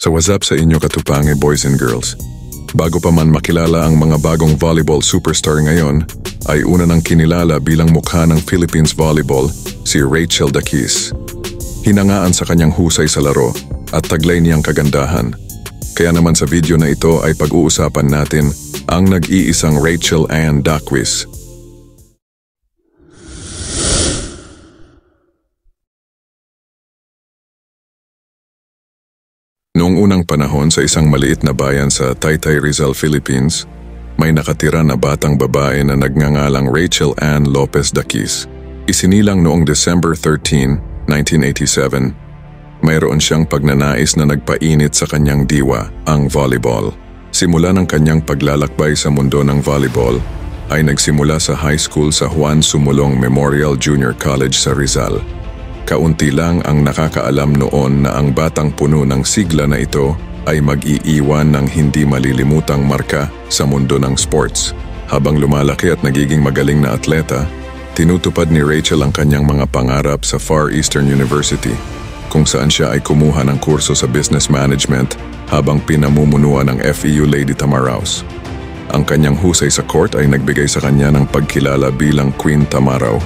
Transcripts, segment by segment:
So what's up sa inyo katupange boys and girls? Bago pa man makilala ang mga bagong volleyball superstar ngayon, ay una nang kinilala bilang mukha ng Philippines volleyball si Rachel Daquis. Hinangaan sa kanyang husay sa laro at taglay niyang kagandahan. Kaya naman sa video na ito ay pag-uusapan natin ang nag-iisang Rachel Ann Daquis. Noong unang panahon sa isang maliit na bayan sa Taytay, Rizal, Philippines, may nakatira na batang babae na nagngangalang Rachel Ann Lopez Daquis. Isinilang noong December 13, 1987. Mayroon siyang pagnanais na nagpainit sa kanyang diwa, ang volleyball. Simula ng kanyang paglalakbay sa mundo ng volleyball, ay nagsimula sa high school sa Juan Sumulong Memorial Junior College sa Rizal. Kaunti lang ang nakakaalam noon na ang batang puno ng sigla na ito ay mag-iiwan ng hindi malilimutang marka sa mundo ng sports. Habang lumalaki at nagiging magaling na atleta, tinutupad ni Rachel ang kanyang mga pangarap sa Far Eastern University, kung saan siya ay kumuha ng kurso sa business management habang pinamumunuan ng FEU Lady Tamaraos. Ang kanyang husay sa court ay nagbigay sa kanya ng pagkilala bilang Queen Tamaraw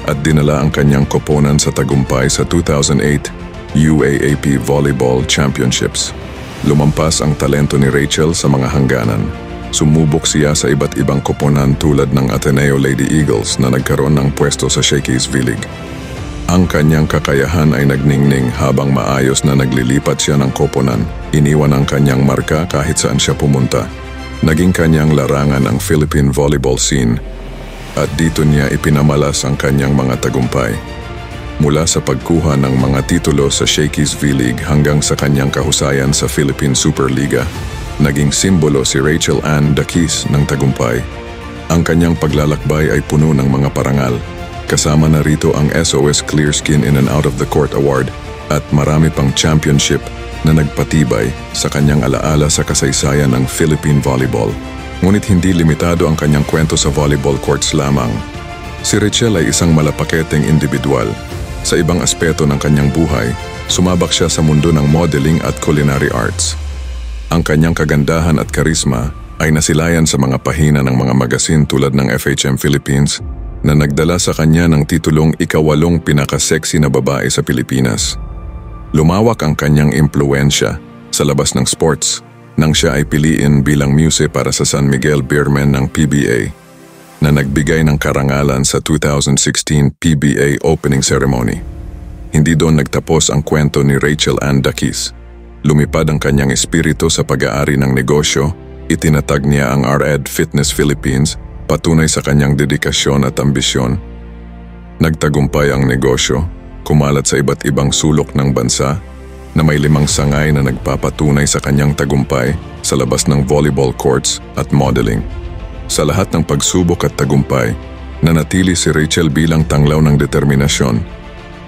at dinala ang kanyang koponan sa tagumpay sa 2008 UAAP Volleyball Championships. Lumampas ang talento ni Rachel sa mga hangganan. Sumubok siya sa iba't ibang koponan tulad ng Ateneo Lady Eagles na nagkaroon ng pwesto sa Shakey's V-League. Ang kanyang kakayahan ay nagningning habang maayos na naglilipat siya ng koponan. Iniwan ang kanyang marka kahit saan siya pumunta. Naging kanyang larangan ang Philippine volleyball scene at dito niya ipinamalas ang kanyang mga tagumpay. Mula sa pagkuha ng mga titulo sa Shakey's V-League hanggang sa kanyang kahusayan sa Philippine Superliga, naging simbolo si Rachel Ann Daquis ng tagumpay. Ang kanyang paglalakbay ay puno ng mga parangal. Kasama na rito ang SOS Clear Skin in and Out of the Court Award at marami pang championship na nagpatibay sa kanyang alaala sa kasaysayan ng Philippine volleyball. Ngunit hindi limitado ang kanyang kwento sa volleyball courts lamang. Si Rachel ay isang malapaketeng individual. Sa ibang aspeto ng kanyang buhay, sumabak siya sa mundo ng modeling at culinary arts. Ang kanyang kagandahan at karisma ay nasilayan sa mga pahina ng mga magasin tulad ng FHM Philippines na nagdala sa kanya ng titulong ika-8 pinaka-sexy na babae sa Pilipinas. Lumawak ang kanyang impluensya sa labas ng sports nang siya ay piliin bilang muse para sa San Miguel Beermen ng PBA na nagbigay ng karangalan sa 2016 PBA Opening Ceremony. Hindi doon nagtapos ang kwento ni Rachel Ann Daquis. Lumipad ang kanyang espiritu sa pag-aari ng negosyo, itinatag niya ang RED Fitness Philippines, patunay sa kanyang dedikasyon at ambisyon. Nagtagumpay ang negosyo, kumalat sa iba't ibang sulok ng bansa, na may 5 sangay na nagpapatunay sa kanyang tagumpay sa labas ng volleyball courts at modeling. Sa lahat ng pagsubok at tagumpay, nanatili si Rachel bilang tanglaw ng determinasyon.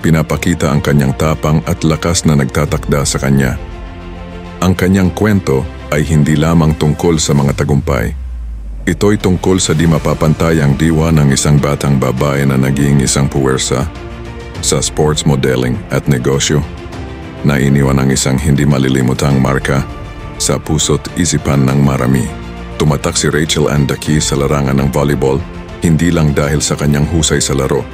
Pinapakita ang kanyang tapang at lakas na nagtatakda sa kanya. Ang kanyang kwento ay hindi lamang tungkol sa mga tagumpay. Ito'y tungkol sa di mapapantayang diwa ng isang batang babae na naging isang puwersa sa sports modeling at negosyo, na iniwan ang isang hindi malilimutang marka sa puso't isipan ng marami. Tumatak si Rachel Ann Daquis sa larangan ng volleyball hindi lang dahil sa kanyang husay sa laro,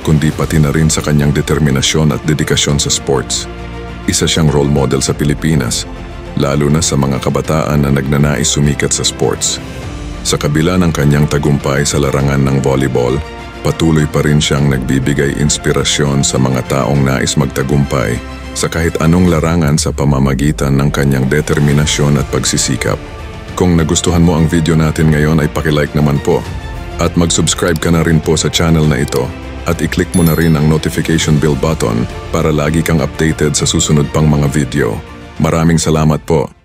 kundi pati na rin sa kanyang determinasyon at dedikasyon sa sports. Isa siyang role model sa Pilipinas, lalo na sa mga kabataan na nagnanais sumikat sa sports. Sa kabila ng kanyang tagumpay sa larangan ng volleyball, patuloy pa rin siyang nagbibigay inspirasyon sa mga taong nais magtagumpay sa kahit anong larangan sa pamamagitan ng kanyang determinasyon at pagsisikap. Kung nagustuhan mo ang video natin ngayon ay paki-like naman po at mag-subscribe ka na rin po sa channel na ito at i-click mo na rin ang notification bell button para lagi kang updated sa susunod pang mga video. Maraming salamat po.